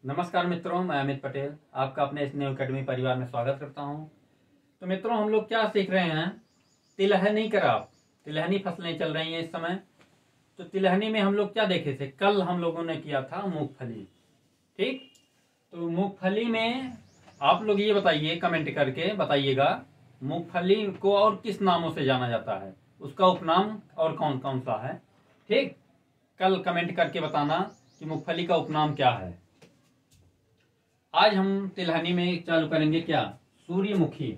नमस्कार मित्रों, मैं अमित पटेल आपका अपने इस न्यू अकेडमी परिवार में स्वागत करता हूं। तो मित्रों, हम लोग क्या सीख रहे हैं? तिलहनी कराप, तिलहनी फसलें चल रही हैं इस समय। तो तिलहनी में हम लोग क्या देखे थे? कल हम लोगों ने किया था मूंगफली। ठीक, तो मूंगफली में आप लोग ये बताइए, कमेंट करके बताइएगा, मूंगफली को और किस नामों से जाना जाता है, उसका उपनाम और कौन कौन सा है। ठीक, कल कमेंट करके बताना कि मूंगफली का उपनाम क्या है। आज हम तिलहनी में चालू करेंगे क्या? सूर्यमुखी।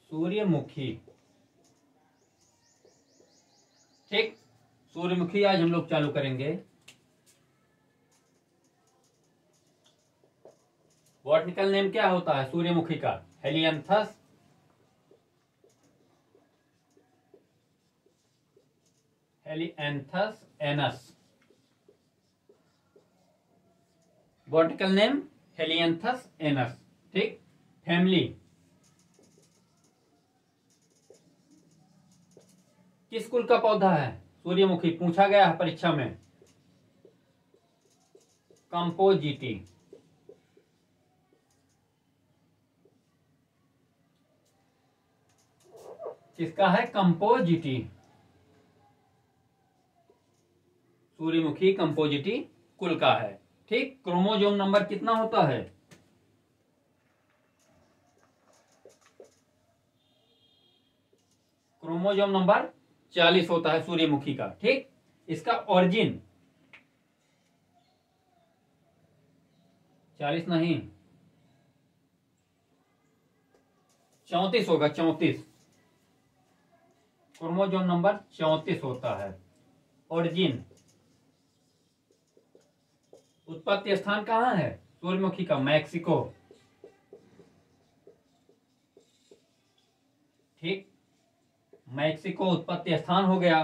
सूर्यमुखी, ठीक, सूर्यमुखी आज हम लोग चालू करेंगे। बॉटनिकल नेम क्या होता है सूर्यमुखी का? Helianthus Helianthus anus. Botanical name Helianthus anus. ठीक, फैमिली किस कुल का पौधा है सूर्यमुखी? पूछा गया है परीक्षा में। कंपोजिटी। किसका है? कंपोजिटी। सूर्यमुखी कंपोजिटी कुल का है। ठीक, क्रोमोजोम नंबर कितना होता है? क्रोमोजोम नंबर 40 होता है सूर्यमुखी का। ठीक, इसका ओरिजिन 40 नहीं, 34 होगा। 34, क्रोमोजोम नंबर 34 होता है। ओरिजिन, उत्पत्ति स्थान कहाँ है सूर्यमुखी का? मैक्सिको। ठीक, मैक्सिको उत्पत्ति स्थान हो गया।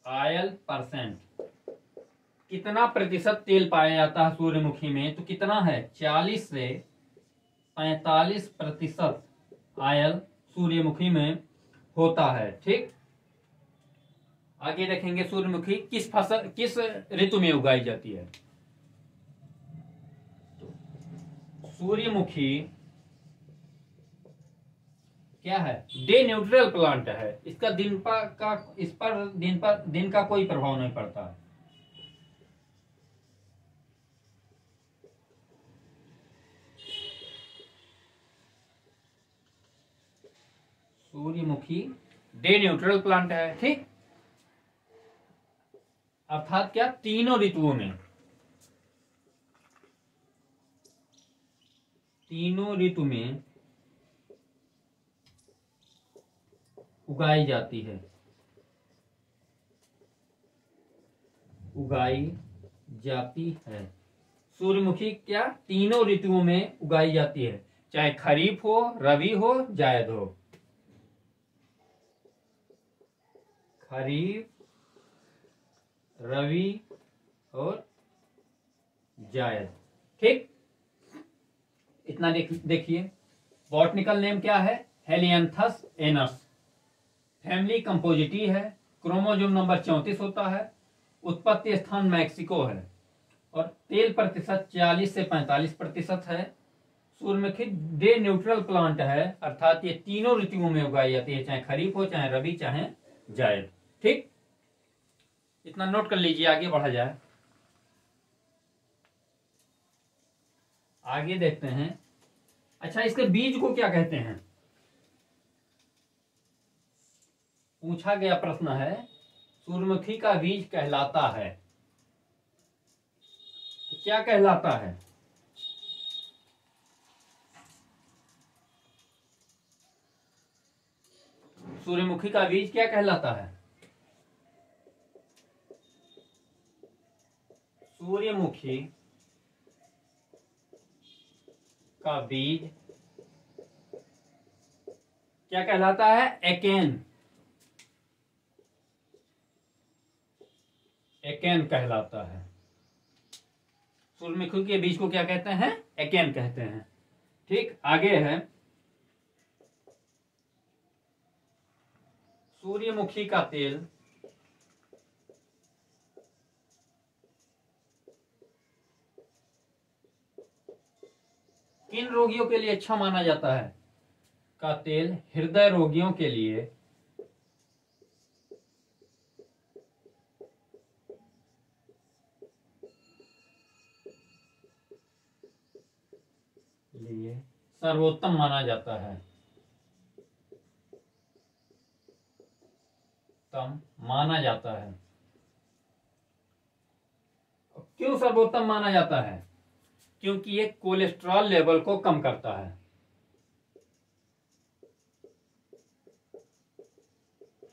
आयल परसेंट, कितना प्रतिशत तेल पाया जाता है सूर्यमुखी में? तो कितना है? 40 से 45% आयल सूर्यमुखी में होता है। ठीक, आगे देखेंगे सूर्यमुखी किस फसल, किस ऋतु में उगाई जाती है। सूर्यमुखी क्या है? डे न्यूट्रल प्लांट है। इसका दिन पर का, इस पर दिन का कोई प्रभाव नहीं पड़ता है। सूर्यमुखी डे न्यूट्रल प्लांट है। ठीक, अर्थात क्या? तीनों ऋतुओं में, तीनों ऋतु में उगाई जाती है। उगाई जाती है सूर्यमुखी क्या? तीनों ऋतुओं में उगाई जाती है, चाहे खरीफ हो, रबी हो, जायद हो। खरीफ, रबी और जायद। ठीक, इतना देखिए। बॉटनिकल नेम क्या है? Helianthus anus. फैमिली कंपोजिटी है। क्रोमोजोम नंबर 34 होता है। उत्पत्ति स्थान मैक्सिको है। और तेल प्रतिशत 40 से 45% है। सूर्यमुखी डे न्यूट्रल प्लांट है, अर्थात ये तीनों ऋतुओं में उगाई जाती है, चाहे खरीफ हो, चाहे रबी, चाहे जायद। ठीक, इतना नोट कर लीजिए, आगे बढ़ा जाए। आगे देखते हैं। अच्छा, इसके बीज को क्या कहते हैं? पूछा गया प्रश्न है, सूर्यमुखी का बीज कहलाता है, तो क्या कहलाता है? सूर्यमुखी का बीज क्या कहलाता है? सूर्यमुखी का बीज क्या कहलाता है? एकेन। एकेन कहलाता है। सूर्यमुखी के बीज को क्या कहते हैं? एकेन कहते हैं। ठीक, आगे है सूर्यमुखी का तेल किन रोगियों के लिए अच्छा माना जाता है? का तेल हृदय रोगियों के लिए सर्वोत्तम माना जाता है। उत्तम माना जाता है। क्यों सर्वोत्तम माना जाता है? क्योंकि ये कोलेस्ट्रॉल लेवल को कम करता है।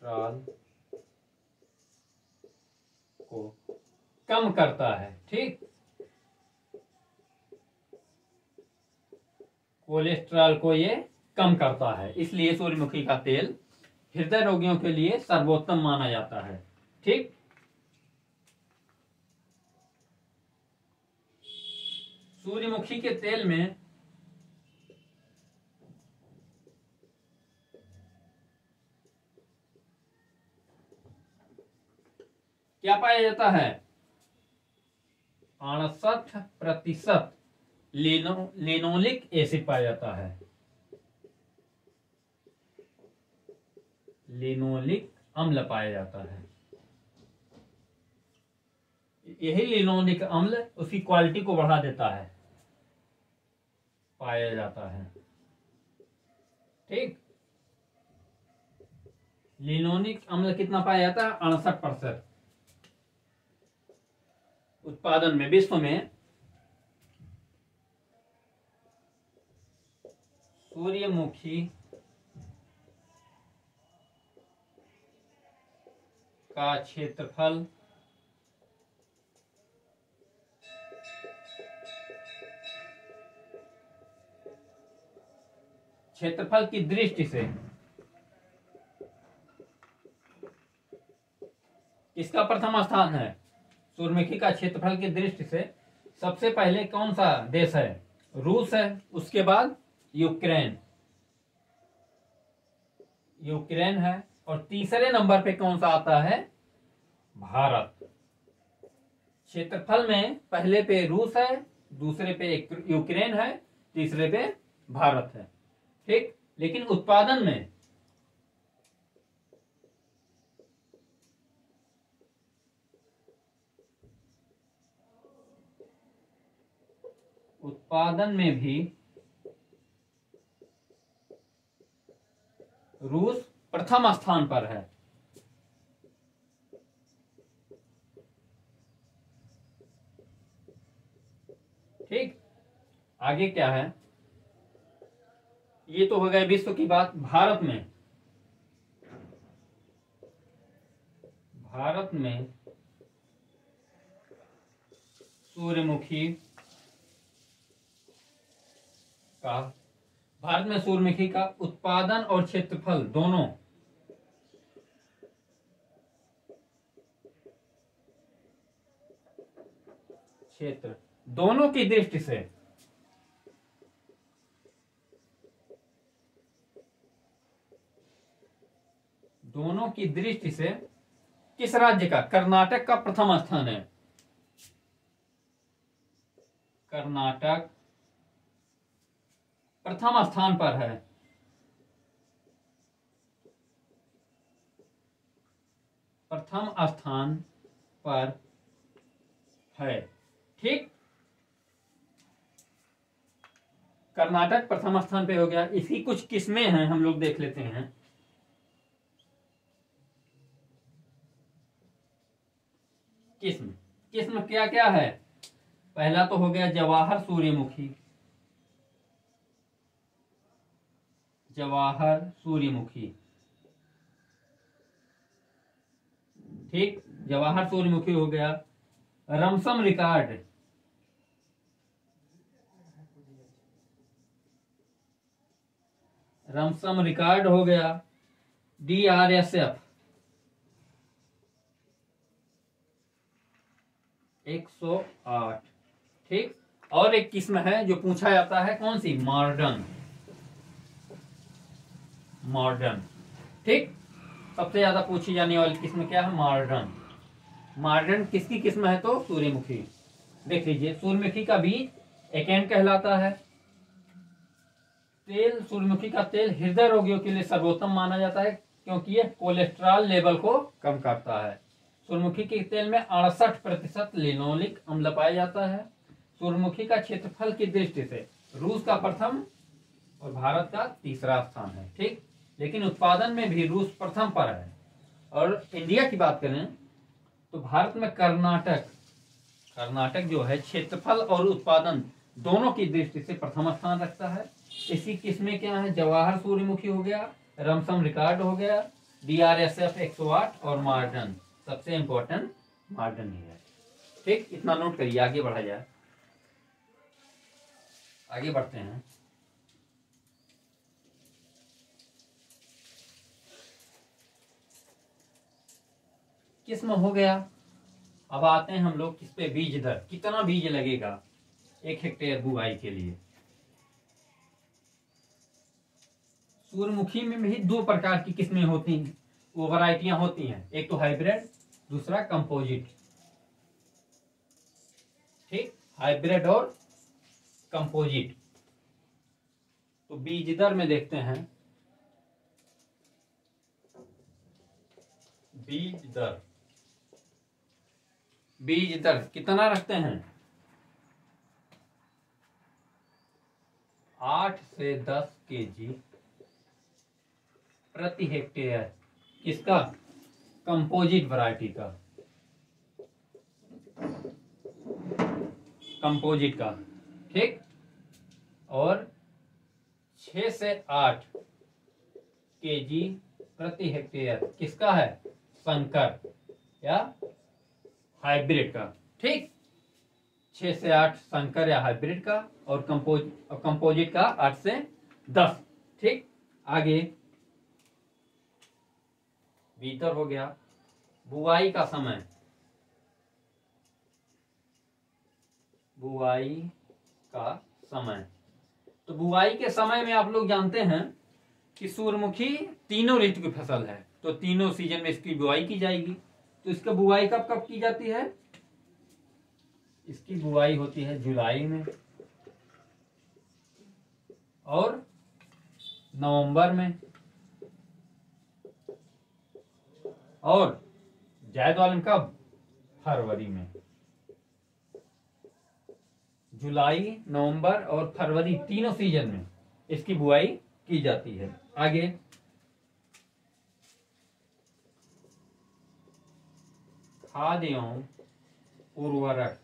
कोलेस्ट्रॉल को कम करता है। ठीक, कोलेस्ट्रॉल को ये कम करता है, इसलिए सूर्यमुखी का तेल हृदय रोगियों के लिए सर्वोत्तम माना जाता है। ठीक, सूर्यमुखी के तेल में क्या पाया जाता है? 68% लिनोलिक एसिड पाया जाता है। लिनोलिक अम्ल पाया जाता है। यही लिनोलिक अम्ल उसकी क्वालिटी को बढ़ा देता है, पाया जाता है। ठीक, लिनोलिक अम्ल कितना पाया जाता है? 68% उत्पादन में। विश्व में सूर्यमुखी का क्षेत्रफल की दृष्टि से किसका प्रथम स्थान है? सूर्यमुखी का क्षेत्रफल की दृष्टि से सबसे पहले कौन सा देश है? रूस है। उसके बाद यूक्रेन है। और तीसरे नंबर पे कौन सा आता है? भारत। क्षेत्रफल में पहले पे रूस है, दूसरे पे यूक्रेन है, तीसरे पे भारत है। ठीक, लेकिन उत्पादन में भी रूस प्रथम स्थान पर है। ठीक, आगे क्या है? ये तो हो गया विश्व की बात। भारत में सूर्यमुखी का उत्पादन और क्षेत्रफल दोनों की दृष्टि से किस राज्य का? कर्नाटक का प्रथम स्थान है। कर्नाटक प्रथम स्थान पर है। ठीक, कर्नाटक प्रथम स्थान पे हो गया। इसकी कुछ किस्में हैं, हम लोग देख लेते हैं। किस्म क्या क्या है? पहला तो हो गया जवाहर सूर्यमुखी। ठीक, जवाहर सूर्यमुखी हो गया। रमसम रिकॉर्ड हो गया। DRSF 108। ठीक, और एक किस्म है जो पूछा जाता है, कौन सी? मॉडर्न। ठीक, सबसे ज्यादा पूछी जाने वाली किस्म क्या है? मॉडर्न। मॉडर्न किसकी किस्म है? तो सूर्यमुखी। देख लीजिए, सूर्यमुखी का बीज एकैन कहलाता है। तेल, सूर्यमुखी का तेल हृदय रोगियों के लिए सर्वोत्तम माना जाता है क्योंकि यह कोलेस्ट्रॉल लेवल को कम करता है। सूर्यमुखी के तेल में 68% लिनोलिक अम्ल पाया जाता है। सूर्यमुखी का क्षेत्रफल की दृष्टि से रूस का प्रथम और भारत का तीसरा स्थान है। ठीक, लेकिन उत्पादन में भी रूस प्रथम पर है। और इंडिया की बात करें तो भारत में कर्नाटक जो है क्षेत्रफल और उत्पादन दोनों की दृष्टि से प्रथम स्थान रखता है। इसी किस्में क्या है? जवाहर सूर्यमुखी हो गया, रमसम रिकॉर्ड हो गया, DRSF 108 और मॉडर्न। सबसे इंपॉर्टेंट मॉडर्न ही है। ठीक, इतना नोट करिए, आगे बढ़ा जाए। आगे बढ़ते हैं। किस्म हो गया। अब आते हैं हम लोग किस पे? बीज दर। कितना बीज लगेगा 1 हेक्टेयर बुआई के लिए? सूर्यमुखी में भी 2 प्रकार की किस्में होती हैं, वो वैरायटियां होती हैं। एक तो हाइब्रिड, दूसरा कंपोजिट। ठीक, हाइब्रिड और कंपोजिट। तो बीज दर में देखते हैं। बीज दर कितना रखते हैं? 8 से 10 केजी प्रति हेक्टेयर। किसका? कंपोजिट वैरायटी का, कंपोजिट का। ठीक, और 6 से 8 केजी प्रति हेक्टेयर किसका है? संकर या हाइब्रिड का। ठीक, 6 से 8 संकर या हाइब्रिड का, और कंपोजिट का 8 से 10। ठीक, आगे भीतर हो गया। बुआई का समय। बुआई का समय, तो बुआई के समय में आप लोग जानते हैं कि सूर्यमुखी तीनों ऋतु की फसल है, तो तीनों सीजन में इसकी बुआई की जाएगी। तो इसका बुआई कब कब की जाती है? इसकी बुआई होती है जुलाई में और नवंबर में, और जायद वाले कब? फरवरी में। जुलाई, नवंबर और फरवरी तीनों सीजन में इसकी बुआई की जाती है। आगे खाद एवं उर्वरक।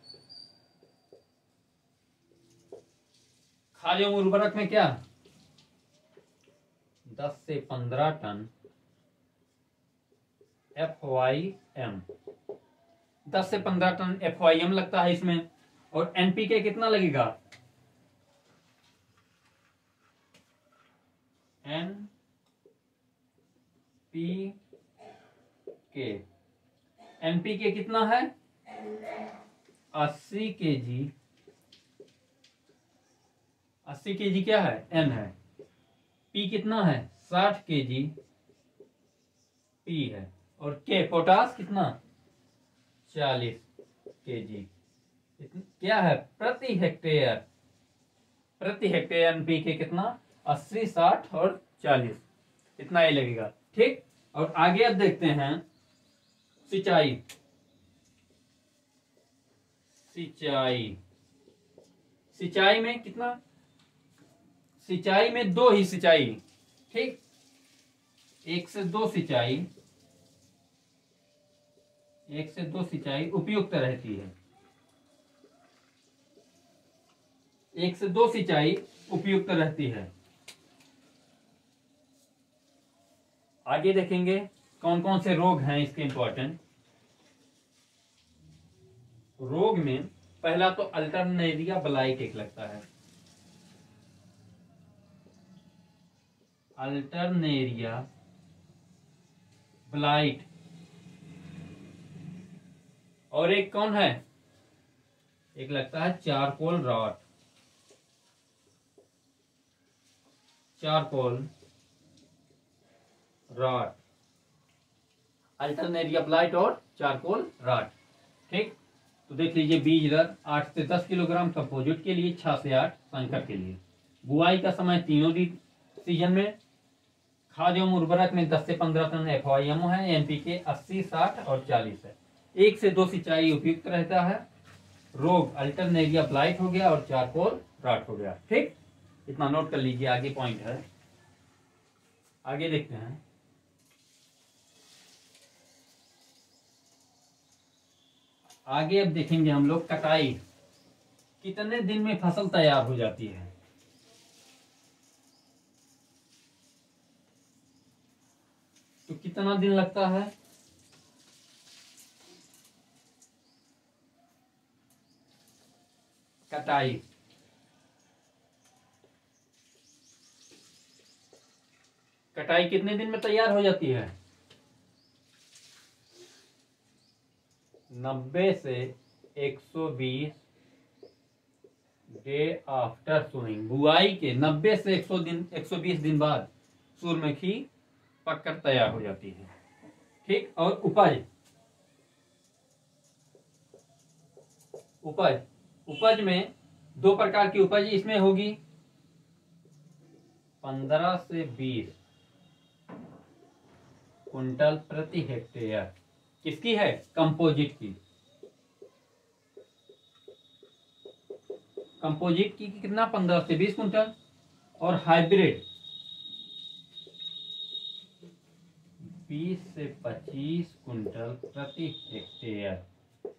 खाद एवं उर्वरक में क्या? 10 से 15 टन FYM। 10 से 15 टन FYM लगता है इसमें। और NPK कितना लगेगा? NPK कितना है? 80 केजी। 80 केजी क्या है? N है। P कितना है? 60 केजी P है। और K पोटास कितना? 40 केजी। क्या है? प्रति हेक्टेयर। प्रति हेक्टेयर NPK कितना? 80, 60 और 40, इतना ही लगेगा। ठीक, और आगे अब देखते हैं सिंचाई। सिंचाई में कितना? सिंचाई में 2 ही सिंचाई। ठीक, 1 से 2 सिंचाई, 1 से 2 सिंचाई उपयुक्त रहती है। 1 से 2 सिंचाई उपयुक्त रहती है। आगे देखेंगे कौन कौन से रोग हैं इसके इंपॉर्टेंट। रोग में पहला तो अल्टरनेरिया ब्लाइट एक लगता है। Alternaria blight. और एक कौन है? एक लगता है charcoal rot. Charcoal rot. Alternaria blight और चारकोल राट। ठीक, तो देख लीजिए बीज दर 8 से 10 किलोग्राम कंपोजिट के लिए, 6 से 8 संकर के लिए। बुआई का समय तीनों सीजन में। खाद एवं उर्वरक में 10 से 15 टन FYMO है। NPK 80, 60 और 40 है। 1 से 2 सिंचाई उपयुक्त रहता है। रोग अल्टरनेरिया ब्लाइट हो गया और चारकोल राट हो गया। ठीक, इतना नोट कर लीजिए। आगे पॉइंट है, आगे देखते हैं। आगे अब देखेंगे हम लोग कटाई कितने दिन में फसल तैयार हो जाती है। तो कितना दिन लगता है? कटाई कटाई कितने दिन में तैयार हो जाती है? 90 से 120 डे आफ्टर सोइंग। बुआई के 90 से 120 दिन बाद सूरजमुखी पककर तैयार हो जाती है। ठीक, और उपज में 2 प्रकार की उपज इसमें होगी। 15 से 20 कुंटल प्रति हेक्टेयर। किसकी है? Composite key. कंपोजिट की कितना? 15 से 20 कुंटल। और हाइब्रिड 20 से 25 कुंटल प्रति हेक्टेयर।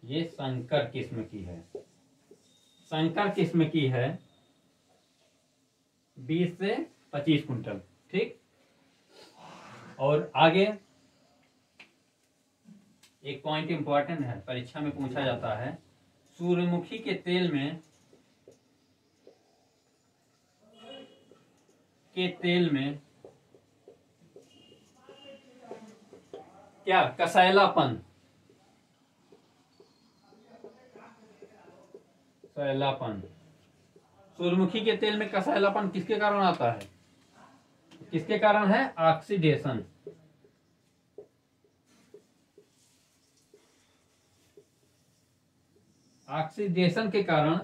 ये संकर किस्म की है। संकर किस्म की है 20 से 25 कुंटल। ठीक, और आगे एक पॉइंट इंपॉर्टेंट है, परीक्षा में पूछा जाता है। सूर्यमुखी के तेल में क्या कसैलापन सूर्यमुखी के तेल में कसैलापन किसके कारण आता है? किसके कारण है? ऑक्सीडेशन। ऑक्सीडेशन के कारण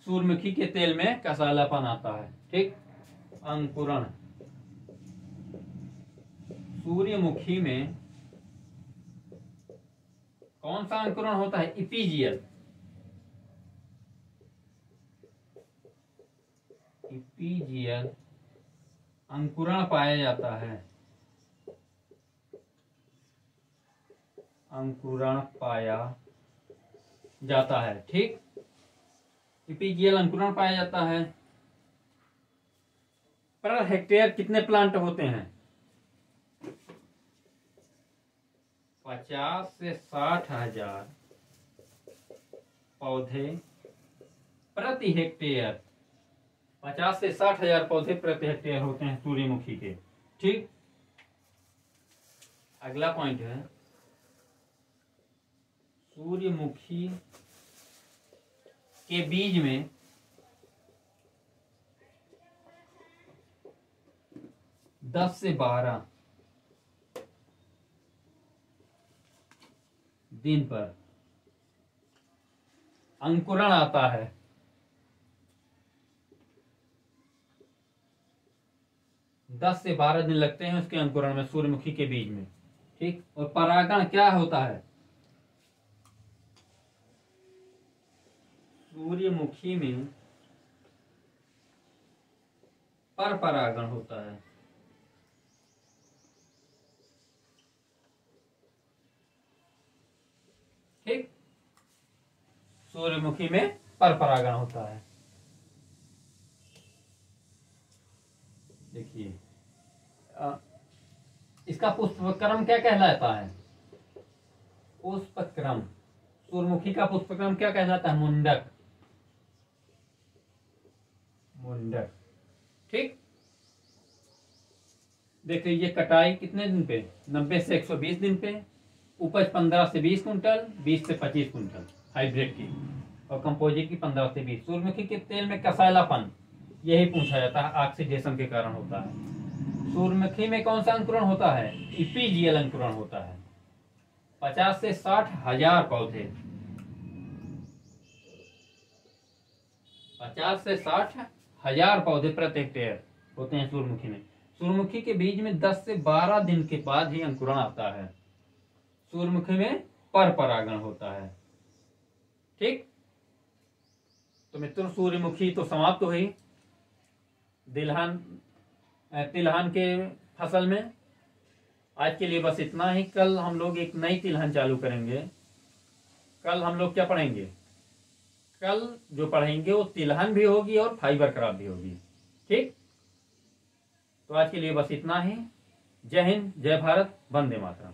सूर्यमुखी के तेल में कसैलापन आता है। ठीक, अंकुरण सूर्यमुखी में कौन सा अंकुरण होता है? इपीजियल अंकुरण पाया जाता है। अंकुरण पाया जाता है। ठीक, इपीजियल अंकुरण पाया जाता है। पर हेक्टेयर कितने प्लांट होते हैं? 50 से 60 हजार पौधे प्रति हेक्टेयर। 50 से 60 हजार पौधे प्रति हेक्टेयर होते हैं सूर्यमुखी के। ठीक, अगला पॉइंट है सूर्यमुखी के बीज में 10 से 12 दिन पर अंकुरण आता है। 10 से 12 दिन लगते हैं उसके अंकुरण में, सूर्यमुखी के बीज में। ठीक, और परागण क्या होता है? सूर्यमुखी में पर परागण होता है। ठीक, सूर्यमुखी में पर परागण होता है। देखिए इसका पुष्पक्रम क्या कहलाता है? पुष्पक्रम सूर्यमुखी का पुष्पक्रम क्या कहलाता है? मुंडक। ठीक, देख लीजिए कटाई कितने दिन पे? 90 से 120 दिन पे। उपज 15 से 20 कुंटल, 20 से 25 कुंटल हाइब्रिड की, और कंपोजिट की 15 से 20। सूर्यमुखी के तेल में कसैलापन यही पूछा जाता है, ऑक्सीडेशन के कारण होता है। सूर्यमुखी में कौन सा अंकुरण होता है? इपीजियल अंकुरण होता है। 50 से 60 हजार पौधे, 50 से 60 हजार पौधे प्रति हेक्टेयर होते हैं सूर्यमुखी में। सूर्यमुखी के बीज में 10 से 12 दिन के बाद ही अंकुरण आता है। सूर्यमुखी में पर परागण होता है। ठीक, तो मित्रों सूर्यमुखी तो समाप्त हुई तिलहन के फसल में। आज के लिए बस इतना ही। कल हम लोग एक नई तिलहन चालू करेंगे। कल हम लोग क्या पढ़ेंगे? कल जो पढ़ेंगे वो तिलहन भी होगी और फाइबर क्रॉप भी होगी। ठीक, तो आज के लिए बस इतना ही। जय हिंद, जय भारत, वंदे मातरम।